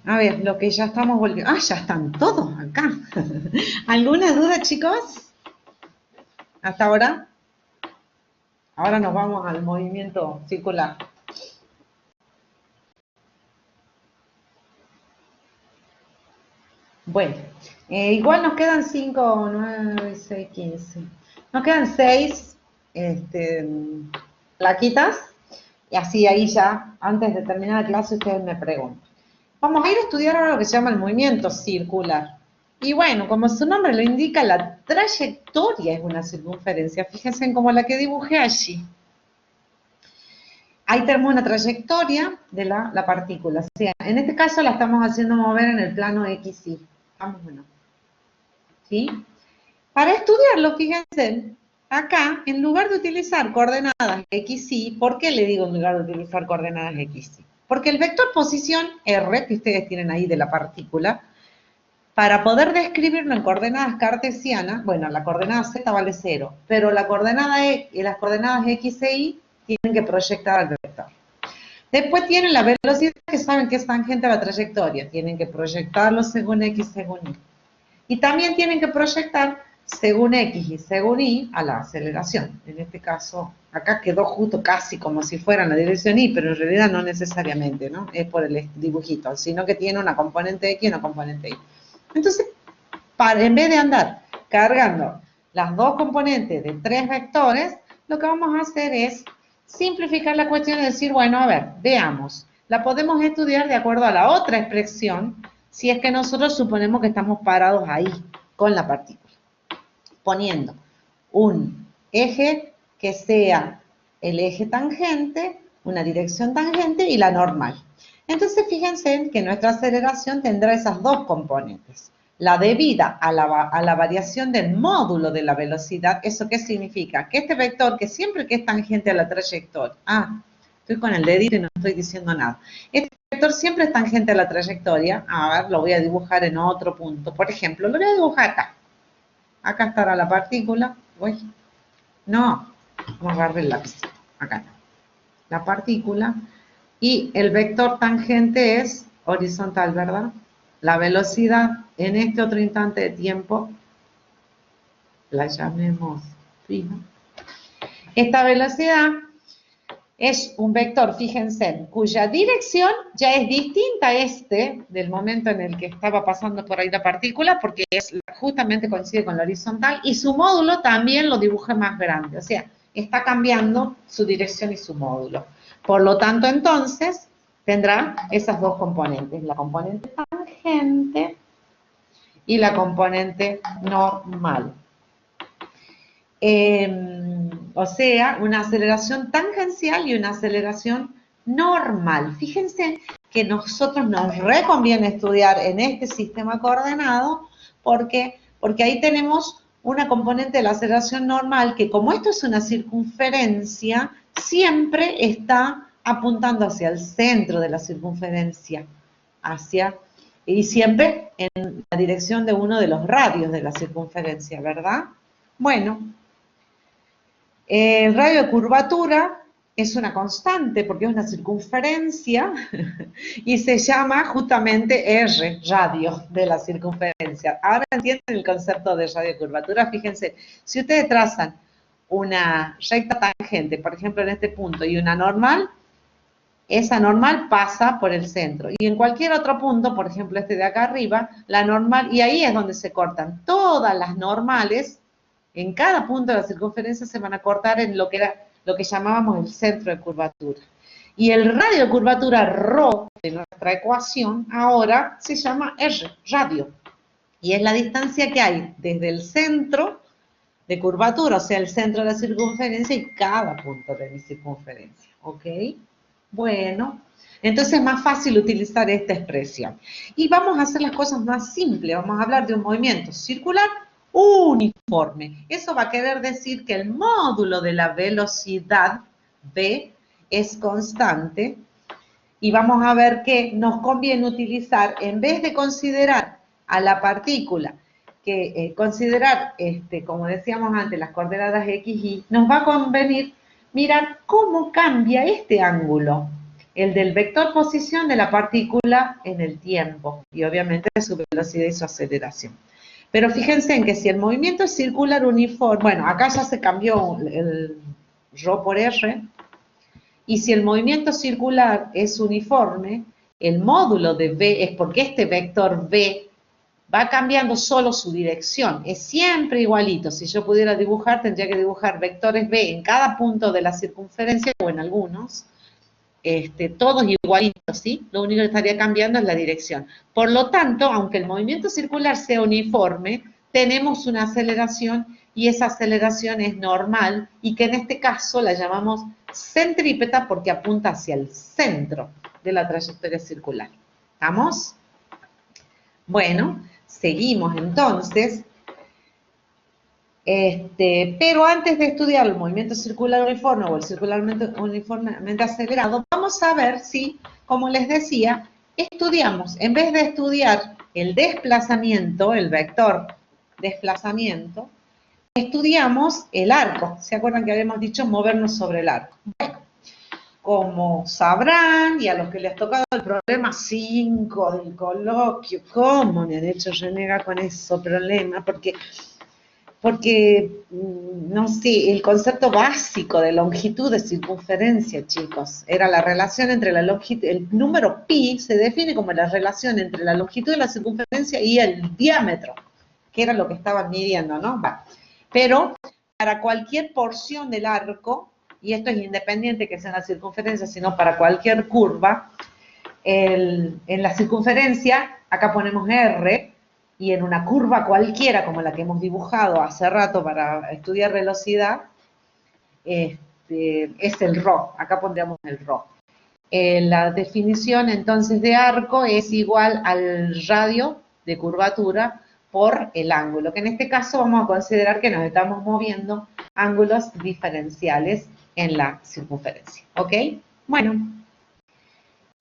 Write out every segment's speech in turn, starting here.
A ver, lo que ya estamos volviendo. Ah, ya están todos acá. ¿Alguna duda, chicos? ¿Hasta ahora? Ahora nos vamos al movimiento circular. Bueno, igual nos quedan 5, 9, 6, 15. Nos quedan 6 plaquitas. Y así ahí ya, antes de terminar la clase, ustedes me preguntan. Vamos a ir a estudiar ahora lo que se llama el movimiento circular. Y bueno, como su nombre lo indica, la trayectoria es una circunferencia. Fíjense en como la que dibujé allí. Ahí tenemos una trayectoria de la partícula. O sea, en este caso la estamos haciendo mover en el plano XY. Vamos, bueno. ¿Sí? Para estudiarlo, fíjense, acá, en lugar de utilizar coordenadas XY, ¿por qué le digo en lugar de utilizar coordenadas XY? Porque el vector posición R, que ustedes tienen ahí de la partícula, para poder describirlo en coordenadas cartesianas, bueno, la coordenada Z vale 0, pero la coordenada y las coordenadas X e Y tienen que proyectar al vector. Después tienen la velocidad, que saben que es tangente a la trayectoria, tienen que proyectarlo según X, según Y. Y también tienen que proyectar según X y según Y a la aceleración. En este caso, acá quedó justo casi como si fuera en la dirección Y, pero en realidad no necesariamente, ¿no? Es por el dibujito, sino que tiene una componente X y una componente Y. Entonces, en vez de andar cargando las dos componentes de 3 vectores, lo que vamos a hacer es simplificar la cuestión y decir, bueno, a ver, veamos. La podemos estudiar de acuerdo a la otra expresión, si es que nosotros suponemos que estamos parados ahí, con la partícula. Poniendo un eje que sea el eje tangente, una dirección tangente y la normal. Entonces, fíjense que nuestra aceleración tendrá esas dos componentes. La debida a la variación del módulo de la velocidad. ¿Eso qué significa? Que este vector, que siempre que es tangente a la trayectoria, estoy con el dedito y no estoy diciendo nada. Este vector siempre es tangente a la trayectoria. A ver, lo voy a dibujar en otro punto. Por ejemplo, lo voy a dibujar acá. Acá estará la partícula. Uy, no, vamos a agarrar el lápiz. Acá está. La partícula. Y el vector tangente es horizontal, ¿verdad? La velocidad en este otro instante de tiempo, la llamemos prima. Esta velocidad es un vector, fíjense, cuya dirección ya es distinta a del momento en el que estaba pasando por ahí la partícula, porque justamente coincide con la horizontal, y su módulo también lo dibujé más grande, o sea, está cambiando su dirección y su módulo. Por lo tanto, entonces, tendrá esas dos componentes, la componente tangente y la componente normal. O sea, una aceleración tangencial y una aceleración normal. Fíjense que nosotros nos reconviene estudiar en este sistema coordenado porque ahí tenemos una componente de la aceleración normal que, como esto es una circunferencia, siempre está apuntando hacia el centro de la circunferencia, y siempre en la dirección de uno de los radios de la circunferencia, ¿verdad? Bueno, el radio de curvatura es una constante porque es una circunferencia y se llama justamente R, radio de la circunferencia. Ahora entienden el concepto de radio de curvatura. Fíjense, si ustedes trazan una recta tangente, por ejemplo en este punto, y una normal, esa normal pasa por el centro. Y en cualquier otro punto, por ejemplo este de acá arriba, la normal, y ahí es donde se cortan todas las normales. En cada punto de la circunferencia se van a cortar en lo que llamábamos el centro de curvatura. Y el radio de curvatura ρ de nuestra ecuación ahora se llama R, radio. Y es la distancia que hay desde el centro de curvatura, o sea, el centro de la circunferencia y cada punto de mi circunferencia. ¿Ok? Bueno, entonces es más fácil utilizar esta expresión. Y vamos a hacer las cosas más simples. Vamos a hablar de un movimiento circular uniforme. Eso va a querer decir que el módulo de la velocidad v es constante y vamos a ver que nos conviene utilizar, en vez de considerar a la partícula, que considerar, como decíamos antes, las coordenadas x, y, nos va a convenir mirar cómo cambia este ángulo. el del vector posición de la partícula en el tiempo, y obviamente su velocidad y su aceleración. Pero fíjense en que si el movimiento es circular uniforme, bueno, acá ya se cambió el ρ por r, y si el movimiento circular es uniforme, el módulo de v es porque este vector v va cambiando solo su dirección, es siempre igualito. Si yo pudiera dibujar, tendría que dibujar vectores v en cada punto de la circunferencia o en algunos, todos igualitos, ¿sí? Lo único que estaría cambiando es la dirección. Por lo tanto, aunque el movimiento circular sea uniforme, tenemos una aceleración y esa aceleración es normal y que en este caso la llamamos centrípeta porque apunta hacia el centro de la trayectoria circular. ¿Estamos? Bueno, seguimos entonces. Pero antes de estudiar el movimiento circular uniforme o el circularmente uniformemente acelerado, vamos a ver si, como les decía, estudiamos, en vez de estudiar el desplazamiento, el vector desplazamiento, estudiamos el arco. ¿Se acuerdan que habíamos dicho movernos sobre el arco? Bueno, como sabrán, y a los que les ha tocado el problema 5 del coloquio, ¿cómo me han hecho renegar con ese problema? Porque, no sé, el concepto básico de longitud de circunferencia, chicos, era la relación entre la longitud, el número pi se define como la relación entre la longitud de la circunferencia y el diámetro, que era lo que estaban midiendo, ¿no? Va. Pero para cualquier porción del arco, y esto es independiente que sea una circunferencia, sino para cualquier curva, en la circunferencia, acá ponemos R, y en una curva cualquiera, como la que hemos dibujado hace rato para estudiar velocidad, es el ρ, acá pondríamos el ρ. La definición entonces de arco es igual al radio de curvatura por el ángulo, que en este caso vamos a considerar que nos estamos moviendo ángulos diferenciales en la circunferencia, ¿ok? Bueno,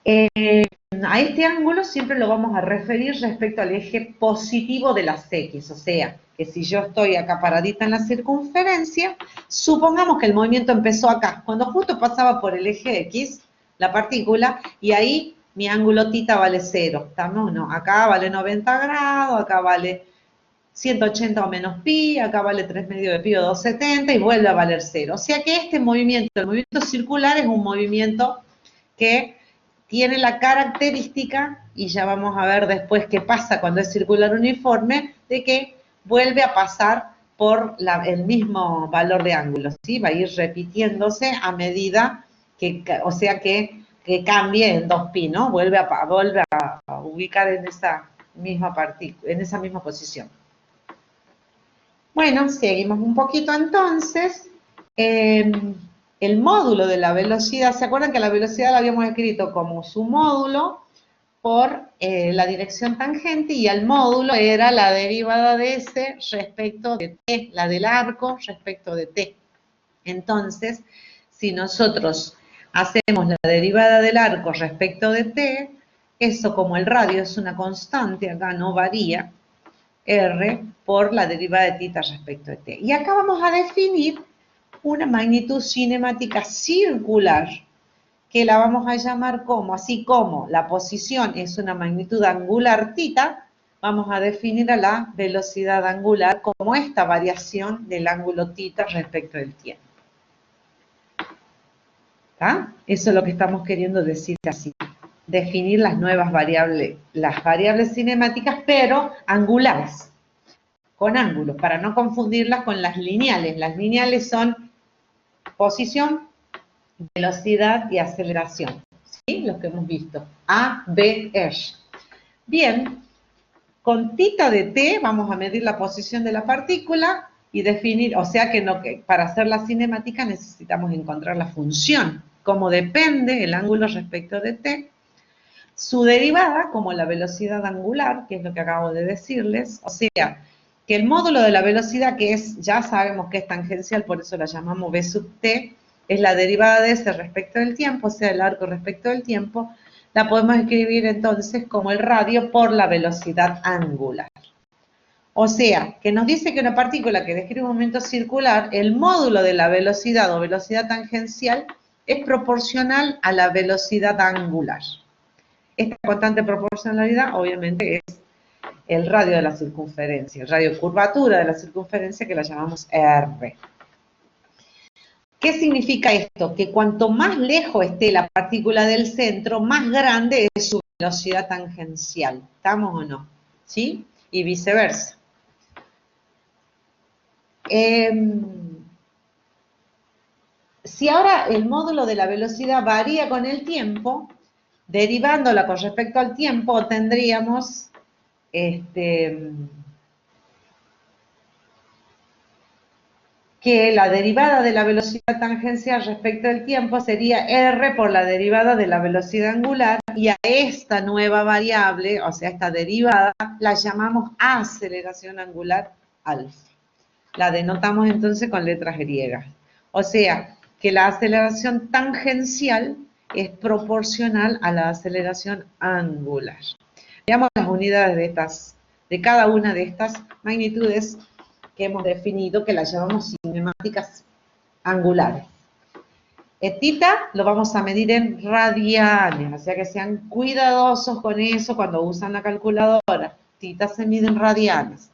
a este ángulo siempre lo vamos a referir respecto al eje positivo de las X, o sea, que si yo estoy acá paradita en la circunferencia, supongamos que el movimiento empezó acá, cuando justo pasaba por el eje X, la partícula, y ahí mi ángulo tita vale 0, ¿estamos? No, acá vale 90 grados, acá vale 180 o menos pi, acá vale 3 medios de pi o 270 y vuelve a valer 0. O sea que este movimiento, el movimiento circular, es un movimiento que tiene la característica, y ya vamos a ver después qué pasa cuando es circular uniforme, de que vuelve a pasar por el mismo valor de ángulo, ¿sí? Va a ir repitiéndose a medida que, o sea que cambie en 2pi, ¿no? Vuelve a ubicar en esa misma posición. Bueno, seguimos un poquito entonces. El módulo de la velocidad, ¿se acuerdan que la velocidad la habíamos escrito como su módulo por la dirección tangente y el módulo era la derivada de S respecto de T, la del arco respecto de T. Entonces, si nosotros hacemos la derivada del arco respecto de T, eso como el radio es una constante, acá no varía, R por la derivada de tita respecto de T. Y acá vamos a definir una magnitud cinemática circular, que la vamos a llamar como, así como la posición es una magnitud angular tita, vamos a definir a la velocidad angular como esta variación del ángulo tita respecto del tiempo. ¿Está? Eso es lo que estamos queriendo decir así. Definir las nuevas variables, las variables cinemáticas, pero angulares, con ángulos, para no confundirlas con las lineales. Las lineales son posición, velocidad y aceleración, ¿sí? Los que hemos visto. A, B, R. Bien, con tita de T vamos a medir la posición de la partícula y definir, o sea que para hacer la cinemática necesitamos encontrar la función, cómo depende el ángulo respecto de T, su derivada como la velocidad angular, que es lo que acabo de decirles, o sea, que el módulo de la velocidad, que es, ya sabemos que es tangencial, por eso la llamamos V sub T, es la derivada de S respecto del tiempo, o sea, el arco respecto del tiempo, la podemos escribir entonces como el radio por la velocidad angular. O sea, que nos dice que una partícula que describe un movimiento circular, el módulo de la velocidad o velocidad tangencial es proporcional a la velocidad angular. Esta constante proporcionalidad, obviamente, es el radio de la circunferencia, el radio curvatura de la circunferencia, que la llamamos R. ¿Qué significa esto? Que cuanto más lejos esté la partícula del centro, más grande es su velocidad tangencial. ¿Estamos o no? ¿Sí? Y viceversa. Si ahora el módulo de la velocidad varía con el tiempo, derivándola con respecto al tiempo, tendríamos que la derivada de la velocidad tangencial respecto al tiempo sería r por la derivada de la velocidad angular, y a esta nueva variable, o sea, esta derivada, la llamamos aceleración angular alfa. La denotamos entonces con letras griegas. O sea, que la aceleración tangencial es proporcional a la aceleración angular. Veamos las unidades de cada una de estas magnitudes que hemos definido, que las llamamos cinemáticas angulares. Tita lo vamos a medir en radianes, o sea que sean cuidadosos con eso cuando usan la calculadora. Tita se mide en radianes.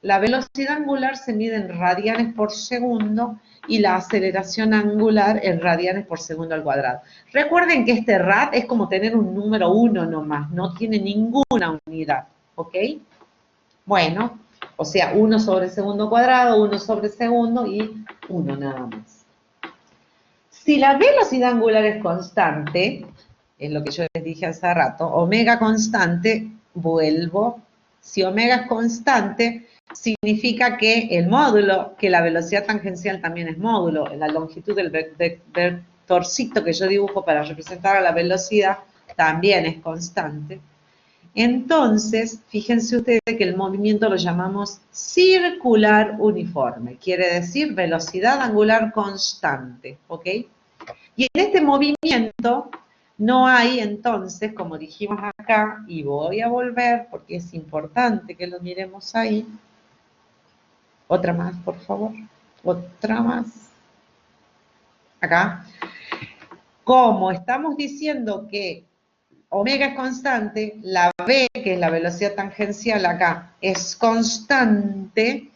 La velocidad angular se mide en radianes por segundo y la aceleración angular en radianes por segundo al cuadrado. Recuerden que este rad es como tener un número 1 nomás, no tiene ninguna unidad, ¿ok? Bueno, o sea, 1 sobre segundo cuadrado, 1 sobre segundo y 1 nada más. Si la velocidad angular es constante, es lo que yo les dije hace rato, omega constante, vuelvo, si omega es constante, significa que el módulo, que la velocidad tangencial también es módulo, la longitud del vectorcito que yo dibujo para representar a la velocidad también es constante. Entonces, fíjense ustedes que el movimiento lo llamamos circular uniforme, quiere decir velocidad angular constante, ¿ok? Y en este movimiento no hay entonces, como dijimos acá, y voy a volver porque es importante que lo miremos ahí. Otra más, por favor. Otra más. Acá. Como estamos diciendo que omega es constante, la v, que es la velocidad tangencial acá, es constante,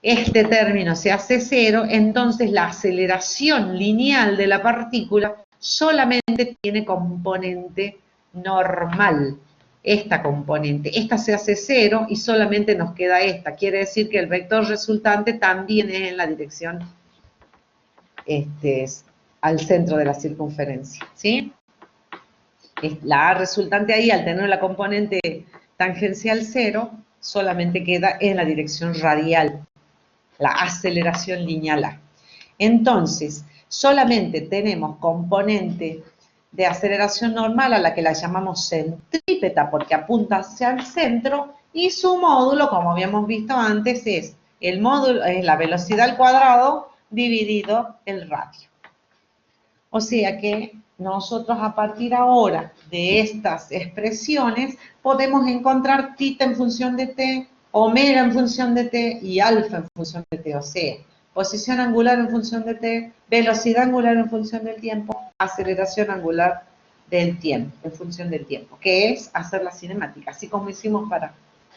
este término se hace cero, entonces la aceleración lineal de la partícula solamente tiene componente normal, esta componente. Esta se hace cero y solamente nos queda esta. Quiere decir que el vector resultante también es en la dirección al centro de la circunferencia, ¿sí? La A resultante ahí, al tener la componente tangencial cero, solamente queda en la dirección radial, la aceleración lineal A. Entonces, solamente tenemos componente de aceleración normal, a la que la llamamos centrípeta porque apunta hacia el centro, y su módulo, como habíamos visto antes, es el módulo, es la velocidad al cuadrado dividido el radio. O sea que nosotros a partir ahora de estas expresiones podemos encontrar tita en función de t, omega en función de t y alfa en función de t. O sea, posición angular en función de t, velocidad angular en función del tiempo, aceleración angular del tiempo, en función del tiempo, que es hacer la cinemática. Así como hicimos para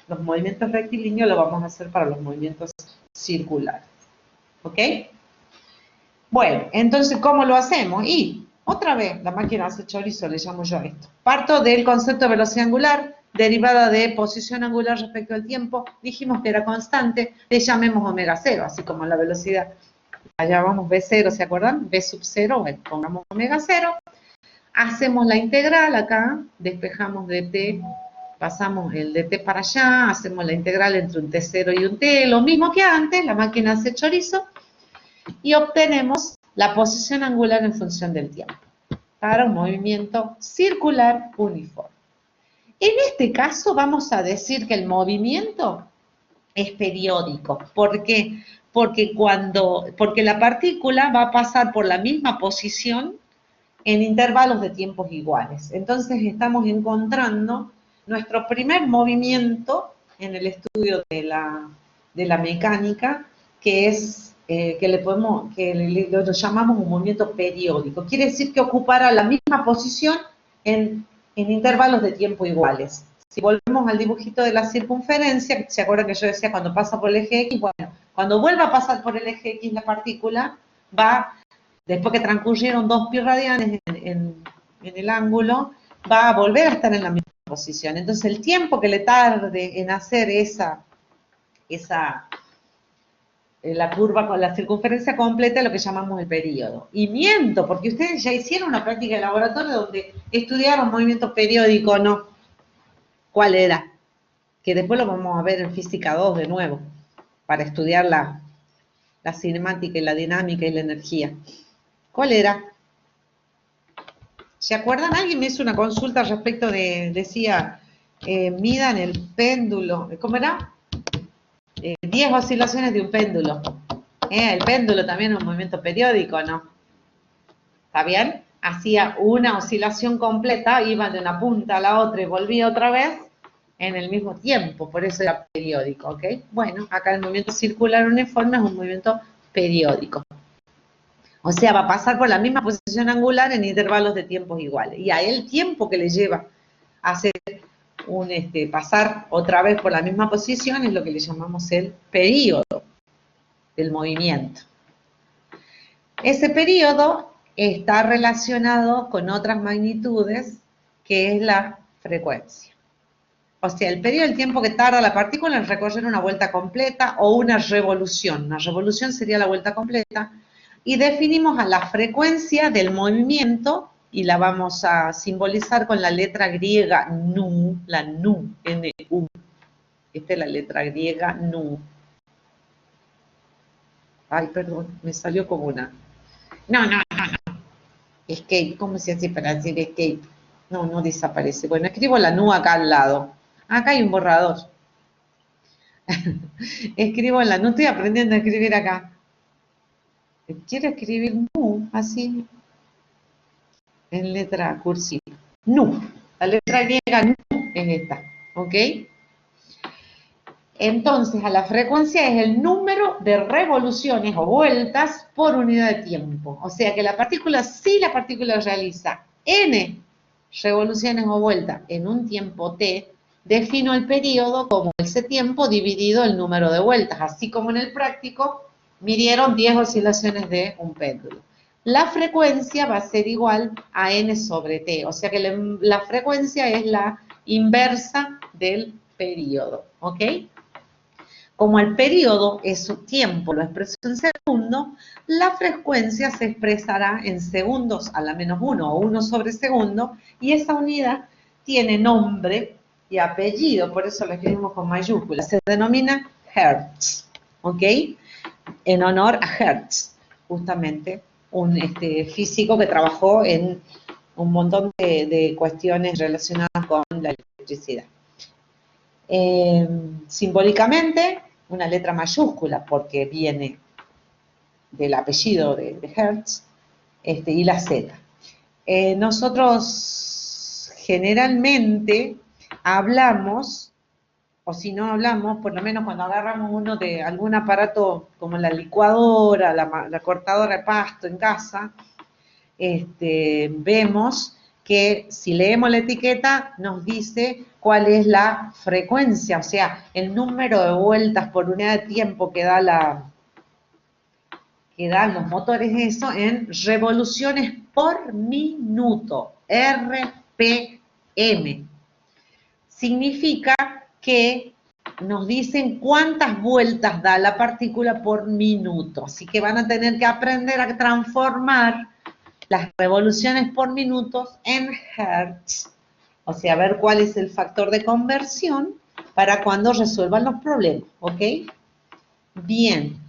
los movimientos rectilíneos, lo vamos a hacer para los movimientos circulares. ¿Ok? Bueno, entonces, ¿cómo lo hacemos? Y, otra vez, la máquina hace chorizo, le llamo yo a esto. Parto del concepto de velocidad angular, derivada de posición angular respecto al tiempo. Dijimos que era constante, le llamemos omega cero, así como la velocidad. La llamamos V0, ¿se acuerdan? V sub 0, bueno, pongamos omega 0. Hacemos la integral acá, despejamos de t, pasamos el de t para allá, hacemos la integral entre un t0 y un t, lo mismo que antes, la máquina hace chorizo, y obtenemos la posición angular en función del tiempo para un movimiento circular uniforme. En este caso vamos a decir que el movimiento es periódico. ¿Por qué? Porque la partícula va a pasar por la misma posición en intervalos de tiempos iguales. Entonces estamos encontrando nuestro primer movimiento en el estudio de la mecánica, que es lo llamamos un movimiento periódico. Quiere decir que ocupará la misma posición en intervalos de tiempo iguales. Si volvemos al dibujito de la circunferencia, ¿se acuerdan que yo decía cuando pasa por el eje X? Bueno, cuando vuelva a pasar por el eje X la partícula, va, después que transcurrieron 2 pi radianes en el ángulo, va a volver a estar en la misma posición. Entonces el tiempo que le tarde en hacer la curva con la circunferencia completa es lo que llamamos el periodo. Y miento, porque ustedes ya hicieron una práctica de laboratorio donde estudiaron movimiento periódico, ¿no? ¿Cuál era? Que después lo vamos a ver en física 2 de nuevo, para estudiar la cinemática y la dinámica y la energía. ¿Cuál era? ¿Se acuerdan? Alguien me hizo una consulta respecto de, decía, midan el péndulo, ¿cómo era? 10 oscilaciones de un péndulo. El péndulo también es un movimiento periódico, ¿no? ¿Está bien? Hacía una oscilación completa, iba de una punta a la otra y volvía otra vez en el mismo tiempo, por eso era periódico, ¿ok? Bueno, acá el movimiento circular uniforme es un movimiento periódico. O sea, va a pasar por la misma posición angular en intervalos de tiempos iguales. Y a el tiempo que le lleva a hacer pasar otra vez por la misma posición es lo que le llamamos el período del movimiento. Ese período está relacionado con otras magnitudes, que es la frecuencia. O sea, el periodo del tiempo que tarda la partícula en recorrer una vuelta completa o una revolución. Una revolución sería la vuelta completa. Y definimos a la frecuencia del movimiento y la vamos a simbolizar con la letra griega nu, la nu, N-U. Esta es la letra griega nu. Ay, perdón, me salió como una. No. Escape, ¿cómo se hace para decir escape? No desaparece. Bueno, escribo la nu acá al lado. Acá hay un borrador. Escribo en la nu, estoy aprendiendo a escribir acá. Quiero escribir nu, así, en letra cursiva. Nu. La letra griega nu es esta, ¿ok? Entonces, a la frecuencia es el número de revoluciones o vueltas por unidad de tiempo. O sea que la partícula, si la partícula realiza n revoluciones o vueltas en un tiempo t, defino el periodo como ese tiempo dividido el número de vueltas. Así como en el práctico, midieron 10 oscilaciones de un péndulo. La frecuencia va a ser igual a n sobre t. O sea que la frecuencia es la inversa del periodo. ¿Ok? Como el periodo es su tiempo, lo expreso en segundos, la frecuencia se expresará en segundos a la menos 1 o 1 sobre segundo, y esa unidad tiene nombre y apellido, por eso lo escribimos con mayúsculas. Se denomina Hertz, ¿ok? En honor a Hertz, justamente un físico que trabajó en un montón de cuestiones relacionadas con la electricidad. Simbólicamente, una letra mayúscula, porque viene del apellido de Hertz, y la Z. Nosotros generalmente hablamos, o si no hablamos, por lo menos cuando agarramos uno de algún aparato como la licuadora, la cortadora de pasto en casa, vemos que si leemos la etiqueta nos dice cuál es la frecuencia, o sea, el número de vueltas por unidad de tiempo que dan los motores, eso en revoluciones por minuto, RPM. Significa que nos dicen cuántas vueltas da la partícula por minuto, así que van a tener que aprender a transformar las revoluciones por minutos en hertz, o sea, ver cuál es el factor de conversión para cuando resuelvan los problemas, ¿ok? Bien,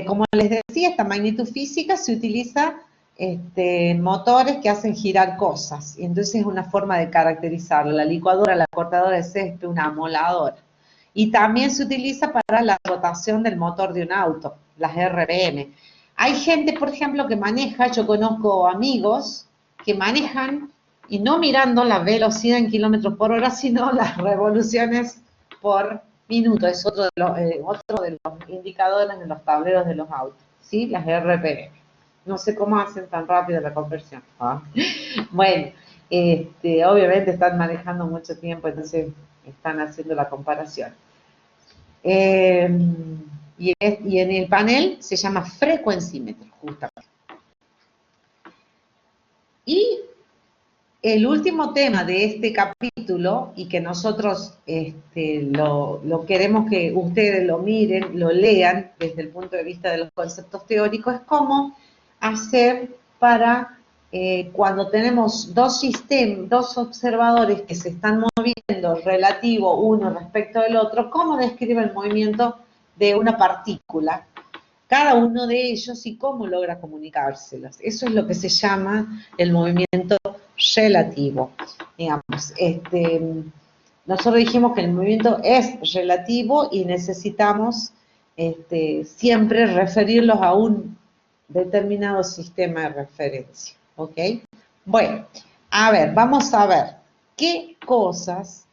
como les decía, esta magnitud física se utiliza en motores que hacen girar cosas, y entonces es una forma de caracterizarlo, la licuadora, la cortadora de césped, una amoladora. Y también se utiliza para la rotación del motor de un auto, las RPM. Hay gente, por ejemplo, que maneja, yo conozco amigos que manejan y no mirando la velocidad en kilómetros por hora, sino las revoluciones por Minuto es otro de los indicadores en los tableros de los autos, ¿sí? Las RPM. No sé cómo hacen tan rápido la conversión. ¿Ah? Bueno, obviamente están manejando mucho tiempo, entonces están haciendo la comparación. Y en el panel se llama frecuencímetro, justamente. Y el último tema de este capítulo, y que nosotros lo queremos que ustedes lo miren, lo lean desde el punto de vista de los conceptos teóricos, es cómo hacer para cuando tenemos dos observadores que se están moviendo relativo uno respecto del otro, cómo describe el movimiento de una partícula, cada uno de ellos y cómo logra comunicárselos. Eso es lo que se llama el movimiento relativo. Digamos, nosotros dijimos que el movimiento es relativo y necesitamos siempre referirlos a un determinado sistema de referencia. ¿Ok? Bueno, a ver, vamos a ver qué cosas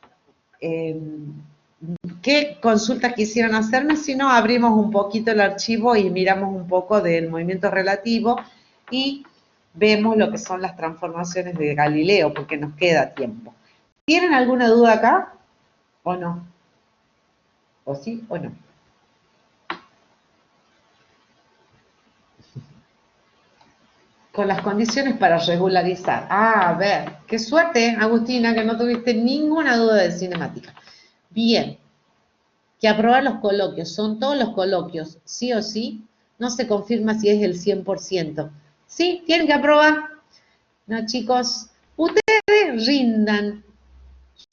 qué consultas quisieran hacerme, si no abrimos un poquito el archivo y miramos un poco del movimiento relativo y vemos lo que son las transformaciones de Galileo, porque nos queda tiempo. ¿Tienen alguna duda acá? ¿O no? ¿O sí o no? Con las condiciones para regularizar. Ah, a ver, qué suerte, Agustina, que no tuviste ninguna duda de cinemática. Bien. Que aprobar los coloquios, son todos los coloquios, sí o sí, no se confirma si es el 100%. Sí, tienen que aprobar. No, chicos, ustedes rindan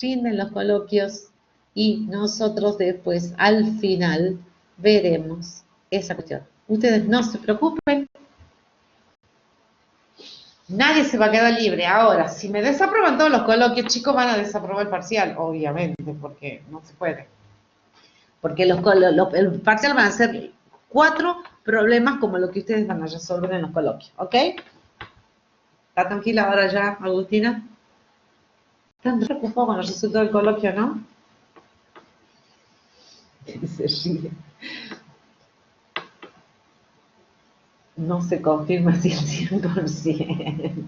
los coloquios y nosotros después, al final, veremos esa cuestión. Ustedes no se preocupen. Nadie se va a quedar libre. Ahora, si me desaprueban todos los coloquios, chicos, van a desaprobar el parcial, obviamente, porque no se puede. Porque el parcial van a ser 4 problemas como lo que ustedes van a resolver en los coloquios, ¿ok? ¿Está tranquila ahora ya, Agustina? ¿Están preocupados con el resultado del coloquio, no? Se ríe. No se confirma si el 100%.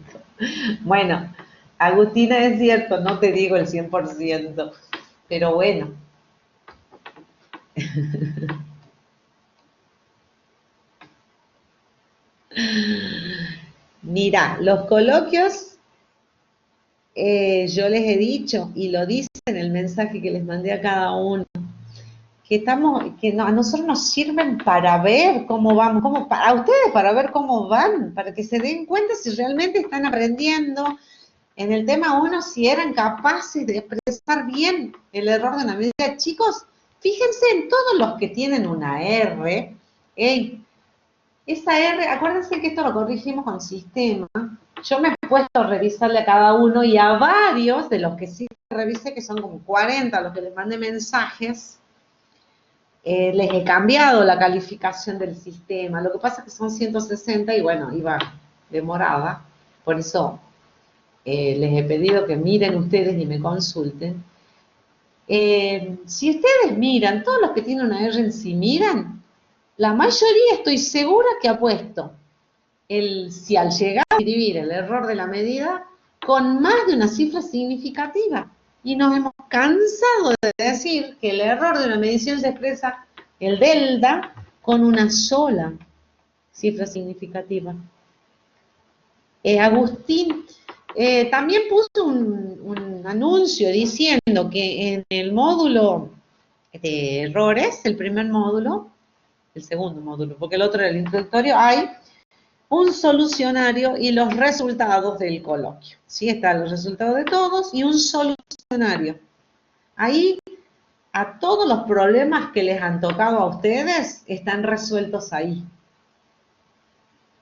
Bueno, Agustina, es cierto, no te digo el 100%, pero bueno. Mira, los coloquios, yo les he dicho, y lo dice en el mensaje que les mandé a cada uno, que a nosotros nos sirven para ver cómo vamos, a ustedes para ver cómo van, para que se den cuenta si realmente están aprendiendo. En el tema 1, si eran capaces de expresar bien el error de una medida. Chicos, fíjense en todos los que tienen una R. Esa R, acuérdense que esto lo corregimos con sistema. Yo me he puesto a revisarle a cada uno y a varios de los que sí revisé, que son como 40 los que les mandé mensajes, les he cambiado la calificación del sistema. Lo que pasa es que son 160 y bueno, iba demorada. Por eso les he pedido que miren ustedes y me consulten. Si ustedes miran, todos los que tienen una R en sí miran, la mayoría estoy segura que ha puesto si al llegar a escribir el error de la medida con más de una cifra significativa. Y nos hemos cansado de decir que el error de una medición se expresa, el delta, con una sola cifra significativa. Agustín también puso un anuncio diciendo que en el módulo de errores, el primer módulo, el segundo módulo, porque el otro era el introductorio, hay un solucionario y los resultados del coloquio. ¿Sí? Están los resultados de todos y un solucionario. Ahí, a todos los problemas que les han tocado a ustedes, están resueltos ahí.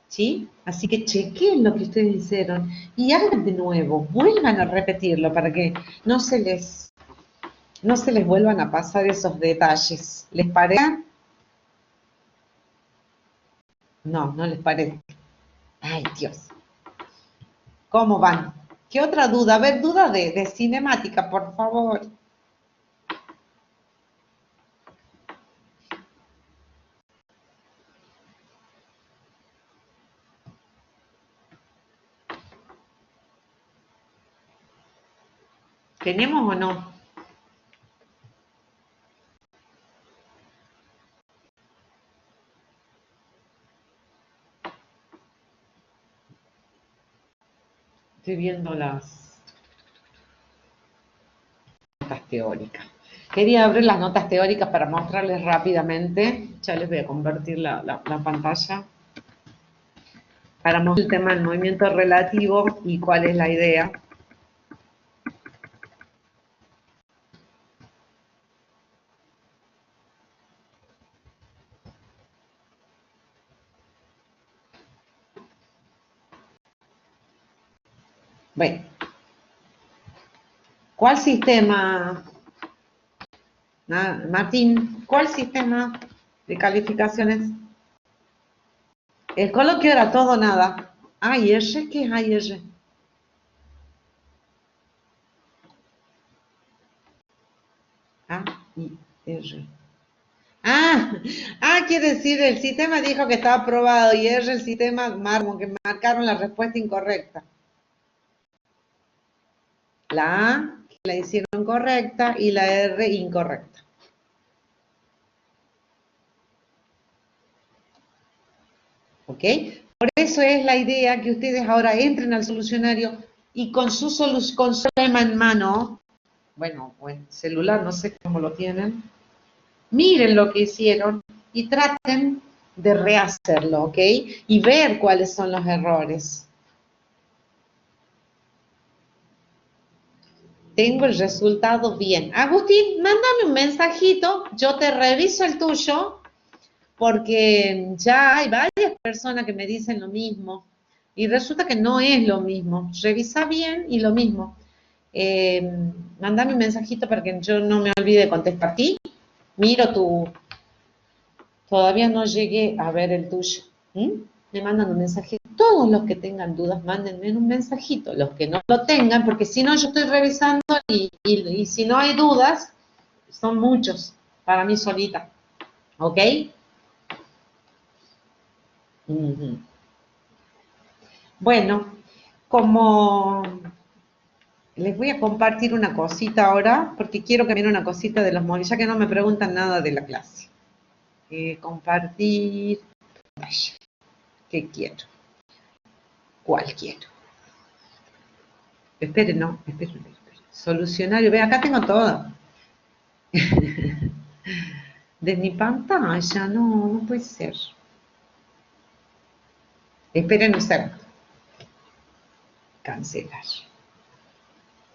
¿Sí? Así que chequen lo que ustedes hicieron y hagan de nuevo, vuelvan a repetirlo para que no se les vuelvan a pasar esos detalles. ¿Les parece? No, no les parece. Ay, Dios. ¿Cómo van? ¿Qué otra duda? A ver, duda de cinemática, por favor. ¿Tenemos o no? Estoy viendo las notas teóricas. Quería abrir las notas teóricas para mostrarles rápidamente. Ya les voy a convertir la pantalla para mostrar el tema del movimiento relativo y cuál es la idea. Bueno, ¿cuál sistema, Martín, cuál sistema de calificaciones? El coloquio era todo o nada. AR, ¿qué es AR? A-I-R. Quiere decir, el sistema dijo que estaba aprobado y R el sistema que marcaron la respuesta incorrecta. La A la hicieron correcta y la R incorrecta. ¿Ok? Por eso es la idea que ustedes ahora entren al solucionario y con su problema en mano, bueno, o en celular, no sé cómo lo tienen, miren lo que hicieron y traten de rehacerlo, ¿ok? Y ver cuáles son los errores. Tengo el resultado bien. Agustín, mándame un mensajito, yo te reviso el tuyo, porque ya hay varias personas que me dicen lo mismo. Y resulta que no es lo mismo. Revisa bien y lo mismo. Mándame un mensajito para que yo no me olvide de contestar aquí. Miro tu... Todavía no llegué a ver el tuyo. Me mandan un mensaje. Todos los que tengan dudas, mándenme un mensajito. Los que no lo tengan, porque si no, yo estoy revisando y si no hay dudas, son muchos para mí solita. ¿Ok? Bueno, como les voy a compartir una cosita ahora, porque quiero que miren una cosita de los móviles, ya que no me preguntan nada de la clase. Compartir. ¿Qué quiero? ¿Cuál quiero? Esperen, no, esperen. Solucionario, ve, acá tengo todo. De mi pantalla, no puede ser. Esperen un segundo. Cancelar.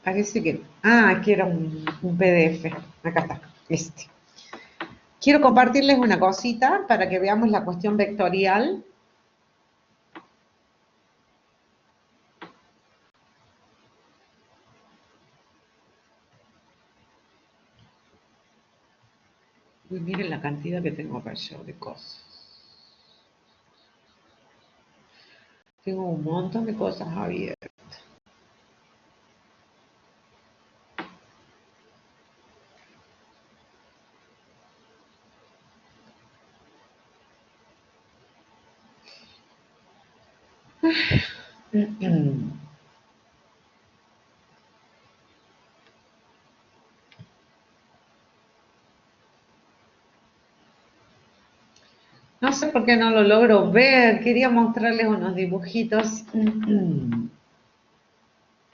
Parece que... aquí era un PDF. Acá está, este. Quiero compartirles una cosita para que veamos la cuestión vectorial. Uy, miren la cantidad que tengo acá yo de cosas. Tengo un montón de cosas abiertas. No sé por qué no lo logro ver. Quería mostrarles unos dibujitos.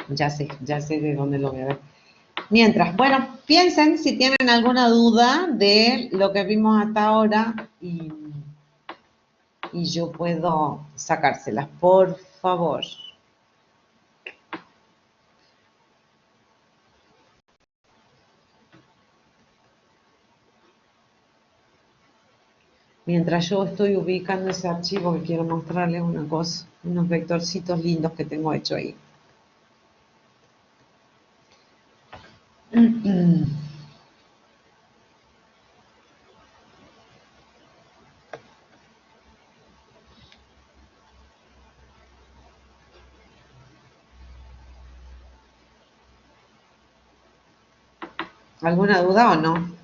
Ya sé de dónde lo voy a ver. Mientras, bueno, piensen si tienen alguna duda de lo que vimos hasta ahora y yo puedo sacárselas, por favor. Mientras yo estoy ubicando ese archivo que quiero mostrarles una cosa, unos vectorcitos lindos que tengo hecho ahí. ¿Alguna duda o no?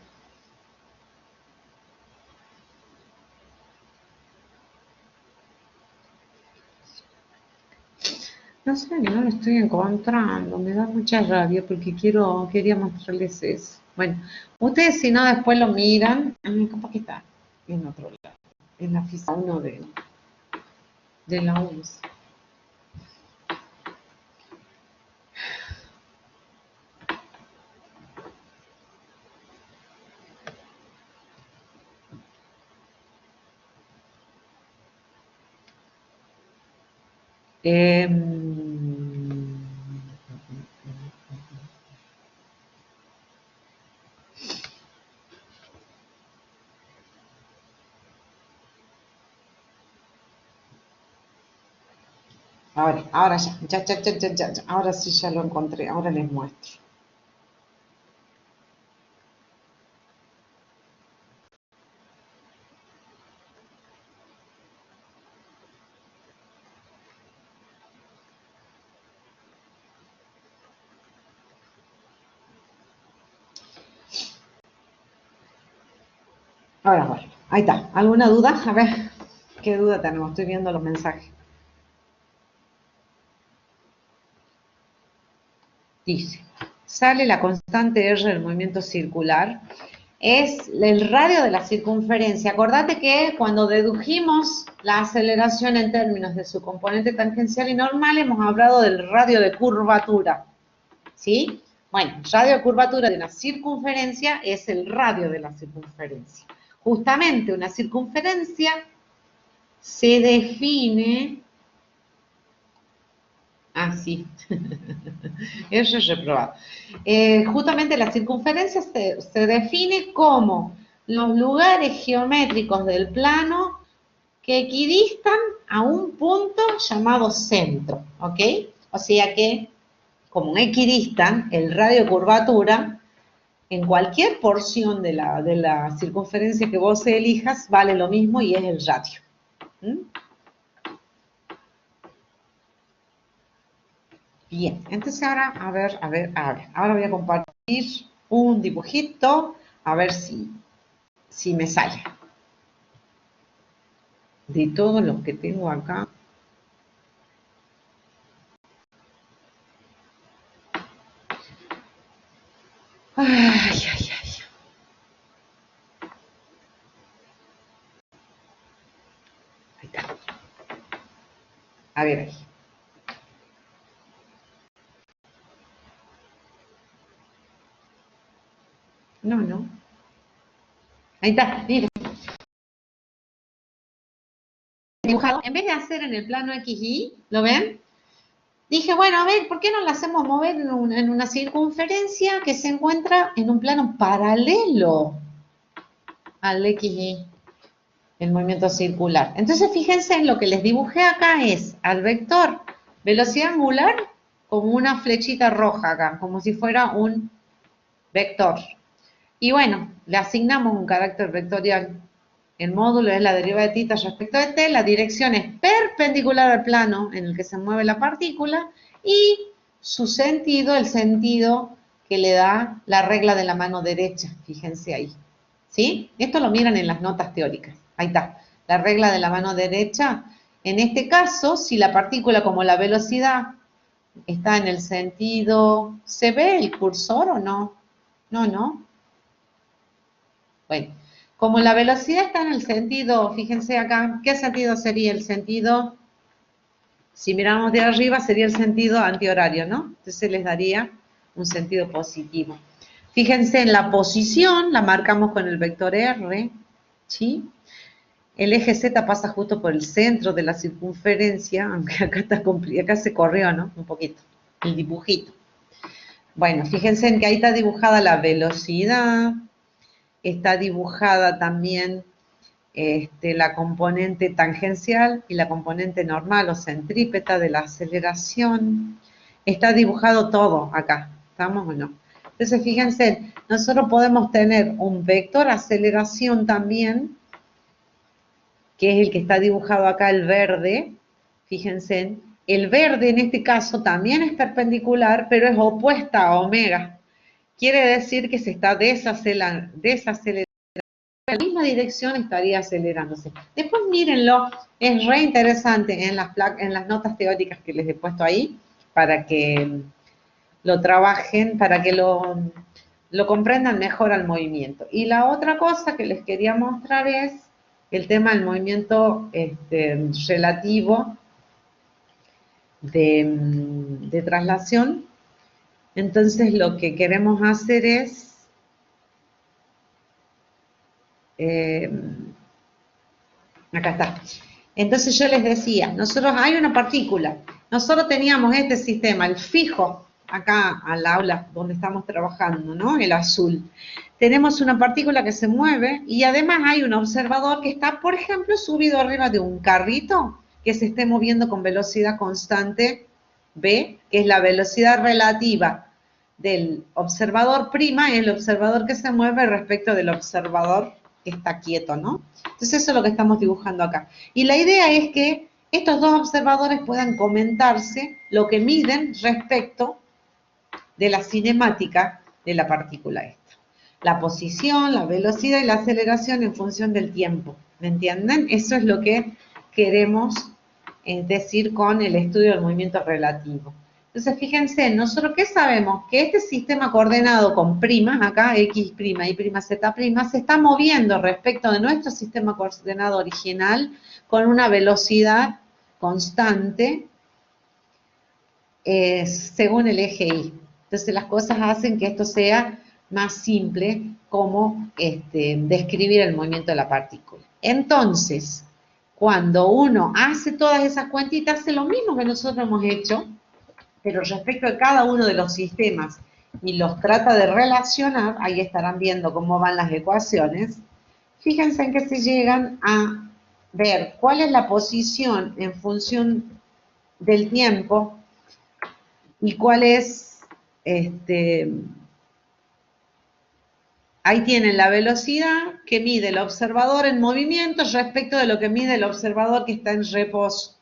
No sé, no lo estoy encontrando, me da mucha rabia porque quería mostrarles eso. Bueno, ustedes si no después lo miran, capaz que está en otro lado, en la FISA 1 de la UNS. Ahora ya, ahora sí ya lo encontré, ahora les muestro. Ahora, bueno, ahí está. ¿Alguna duda? A ver, ¿qué duda tenemos? Estoy viendo los mensajes. Dice, sale la constante R del movimiento circular. Es el radio de la circunferencia. Acordate que cuando dedujimos la aceleración en términos de su componente tangencial y normal, hemos hablado del radio de curvatura. ¿Sí? Bueno, el radio de curvatura de una circunferencia es el radio de la circunferencia. Justamente una circunferencia se define así. Eso es reprobado. Justamente la circunferencia se define como los lugares geométricos del plano que equidistan a un punto llamado centro, ¿ok? O sea que, como equidistan, el radio de curvatura en cualquier porción de la circunferencia que vos elijas vale lo mismo y es el radio. ¿Mm? Bien, entonces ahora, a ver, ahora voy a compartir un dibujito, a ver si me sale. De todos los que tengo acá. Ay, ay, ay. Ahí está. A ver ahí. No. Ahí está, miren. Dibujado. En vez de hacer en el plano XY, ¿lo ven? Dije, bueno, a ver, ¿por qué no lo hacemos mover en una circunferencia que se encuentra en un plano paralelo al XY, el movimiento circular? Entonces, fíjense en lo que les dibujé acá es al vector velocidad angular como una flechita roja acá, como si fuera un vector. Y bueno, le asignamos un carácter vectorial. El módulo es la deriva de θ respecto de t, la dirección es perpendicular al plano en el que se mueve la partícula y su sentido, el sentido que le da la regla de la mano derecha, fíjense ahí. ¿Sí? Esto lo miran en las notas teóricas. Ahí está, la regla de la mano derecha. En este caso, si la partícula como la velocidad está en el sentido, ¿se ve el cursor o no? No. Bueno, como la velocidad está en el sentido, fíjense acá, ¿qué sentido sería el sentido? Si miramos de arriba sería el sentido antihorario, ¿no? Entonces les daría un sentido positivo. Fíjense en la posición, la marcamos con el vector R, ¿sí? El eje Z pasa justo por el centro de la circunferencia, aunque acá se corrió, ¿no? Un poquito, el dibujito. Bueno, fíjense en que ahí está dibujada la velocidad, está dibujada también la componente tangencial y la componente normal o centrípeta de la aceleración. Está dibujado todo acá, ¿estamos o no? Entonces, fíjense, nosotros podemos tener un vector aceleración también, que es el que está dibujado acá, el verde. Fíjense, el verde en este caso también es perpendicular, pero es opuesta a omega. Quiere decir que se está desacelerando. En la misma dirección estaría acelerándose. Después mírenlo, es re interesante en las notas teóricas que les he puesto ahí. para que lo trabajen, para que lo comprendan mejor al movimiento. Y la otra cosa que les quería mostrar es el tema del movimiento relativo de traslación. Entonces lo que queremos hacer es acá está. Entonces yo les decía, nosotros hay una partícula, nosotros teníamos este sistema, el fijo, acá al aula donde estamos trabajando, ¿no? El azul. Tenemos una partícula que se mueve y además hay un observador que está, por ejemplo, subido arriba de un carrito que se esté moviendo con velocidad constante v, que es la velocidad relativa del observador prima, el observador que se mueve respecto del observador que está quieto, ¿no? Entonces eso es lo que estamos dibujando acá. Y la idea es que estos dos observadores puedan comentarse lo que miden respecto de la cinemática de la partícula esta. La posición, la velocidad y la aceleración en función del tiempo. ¿Me entienden? Eso es lo que queremos decir con el estudio del movimiento relativo. Entonces, fíjense, nosotros ¿qué sabemos? Que este sistema coordenado con primas, acá X', Y', Z', se está moviendo respecto de nuestro sistema coordenado original con una velocidad constante según el eje Y. Entonces, las cosas hacen que esto sea más simple como describir el movimiento de la partícula. Entonces, cuando uno hace todas esas cuentitas, hace lo mismo que nosotros hemos hecho, pero respecto de cada uno de los sistemas y los trata de relacionar, ahí estarán viendo cómo van las ecuaciones, fíjense en que se llegan a ver cuál es la posición en función del tiempo y cuál es, ahí tienen la velocidad que mide el observador en movimiento respecto de lo que mide el observador que está en reposo.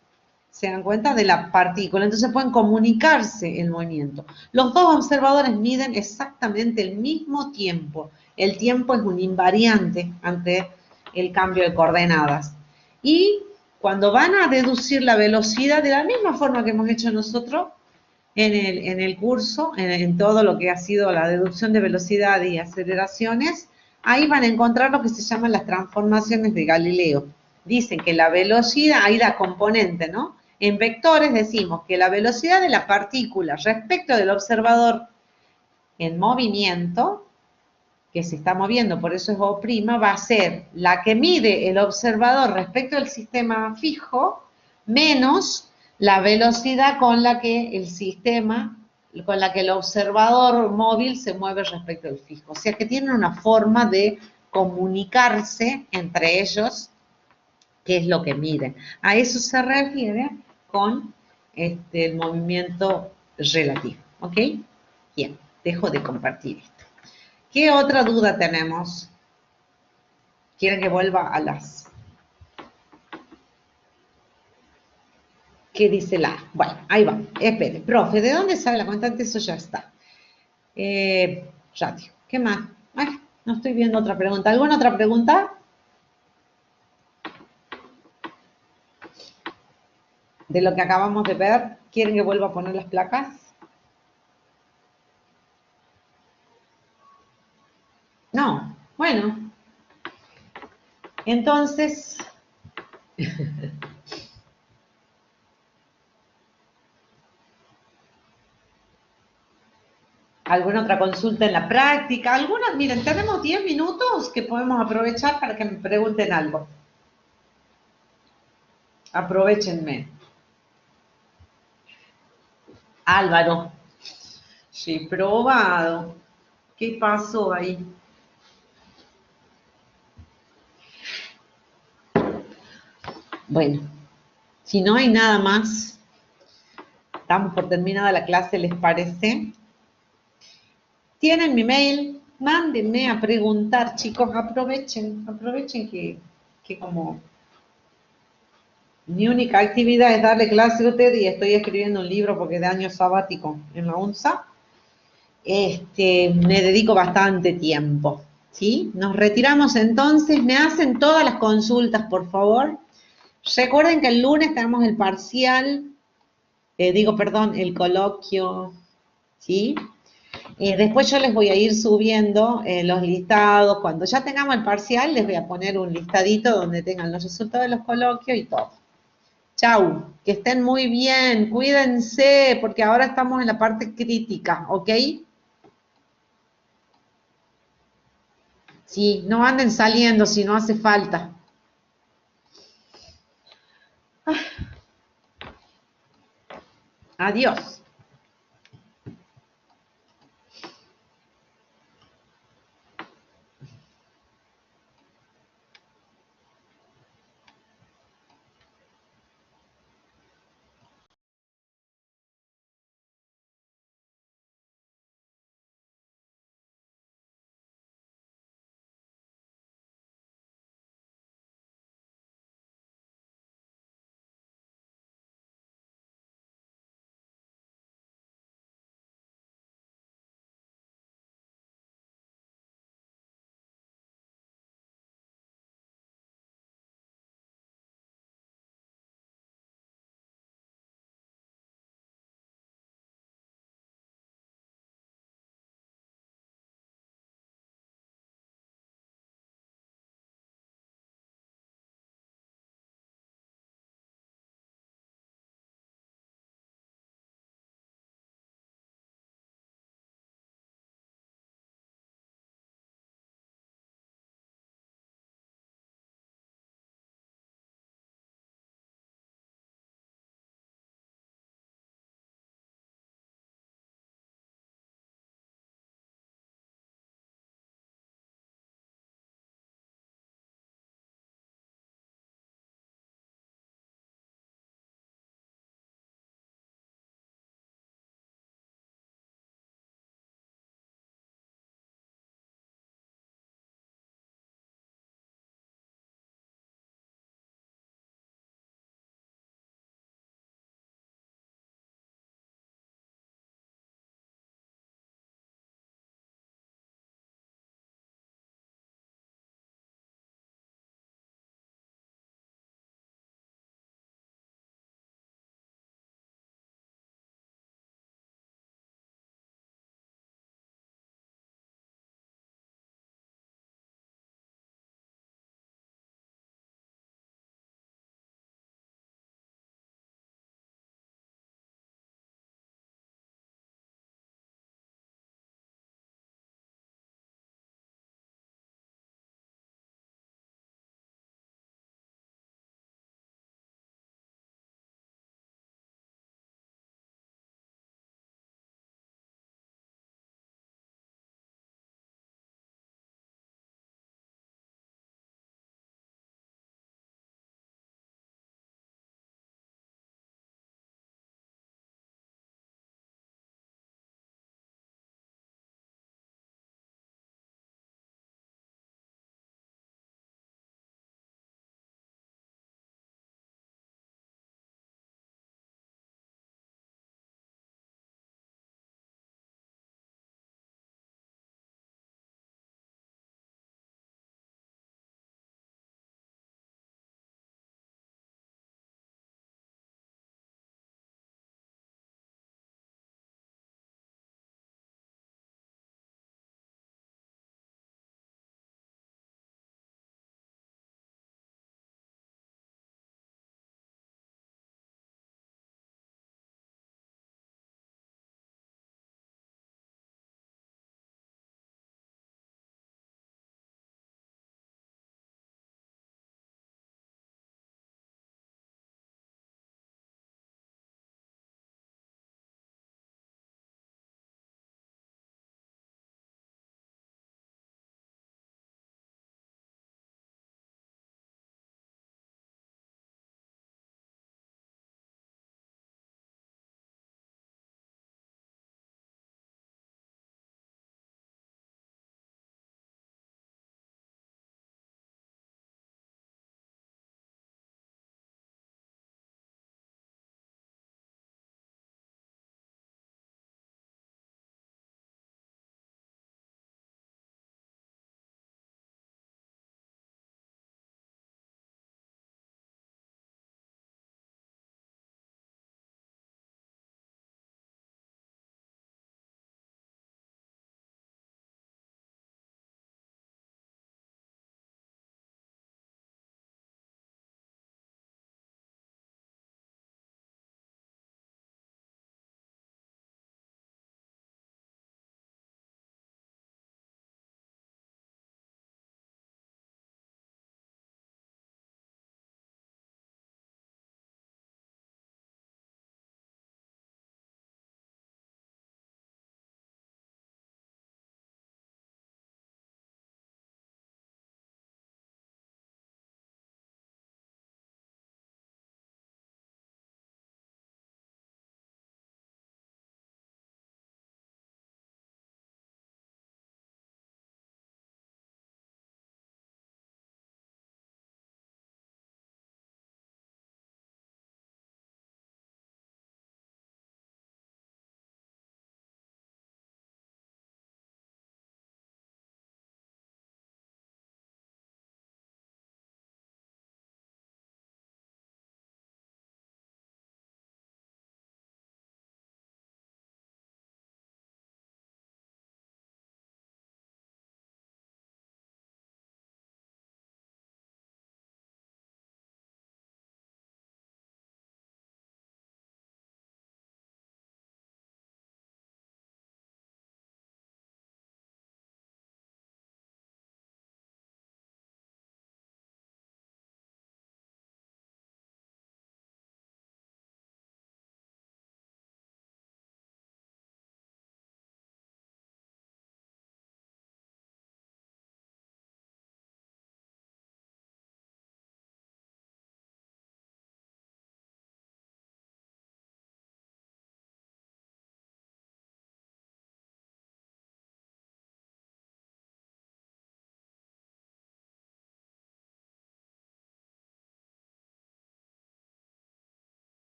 ¿Se dan cuenta? De la partícula. Entonces pueden comunicarse el movimiento. Los dos observadores miden exactamente el mismo tiempo. El tiempo es un invariante ante el cambio de coordenadas. Y cuando van a deducir la velocidad, de la misma forma que hemos hecho nosotros en el curso, en todo lo que ha sido la deducción de velocidad y aceleraciones, ahí van a encontrar lo que se llaman las transformaciones de Galileo. Dicen que la velocidad, ahí la componente, ¿no? En vectores decimos que la velocidad de la partícula respecto del observador en movimiento, que se está moviendo, por eso es O', va a ser la que mide el observador respecto del sistema fijo, menos la velocidad con la que el sistema, con la que el observador móvil se mueve respecto al fijo. O sea que tienen una forma de comunicarse entre ellos, qué es lo que miden. A eso se refiere con el movimiento relativo. ¿Ok? Bien, dejo de compartir esto. ¿Qué otra duda tenemos? ¿Quieren que vuelva a las? ¿Qué dice la? Bueno, ahí va. Espere, profe, ¿de dónde sale la constante? Eso ya está. Radio. ¿Qué más? Ay, no estoy viendo otra pregunta. ¿Alguna otra pregunta? De lo que acabamos de ver, ¿quieren que vuelva a poner las placas? No. Bueno. Entonces, ¿alguna otra consulta en la práctica? ¿Alguna? Miren, tenemos 10 minutos que podemos aprovechar para que me pregunten algo. Aprovechenme. Álvaro. Sí, probado. ¿Qué pasó ahí? Bueno, si no hay nada más, estamos por terminada la clase, ¿les parece? Tienen mi mail, mándenme a preguntar, chicos, aprovechen que como mi única actividad es darle clase a ustedes y estoy escribiendo un libro porque de año sabático en la UNSA, me dedico bastante tiempo, ¿sí? Nos retiramos entonces, me hacen todas las consultas, por favor. Recuerden que el lunes tenemos el parcial Digo, perdón, el coloquio, ¿sí? Después yo les voy a ir subiendo los listados. Cuando ya tengamos el parcial, les voy a poner un listadito donde tengan los resultados de los coloquios y todo. Chau, que estén muy bien, cuídense, porque ahora estamos en la parte crítica, ¿ok? Sí, no anden saliendo si no hace falta. Adiós.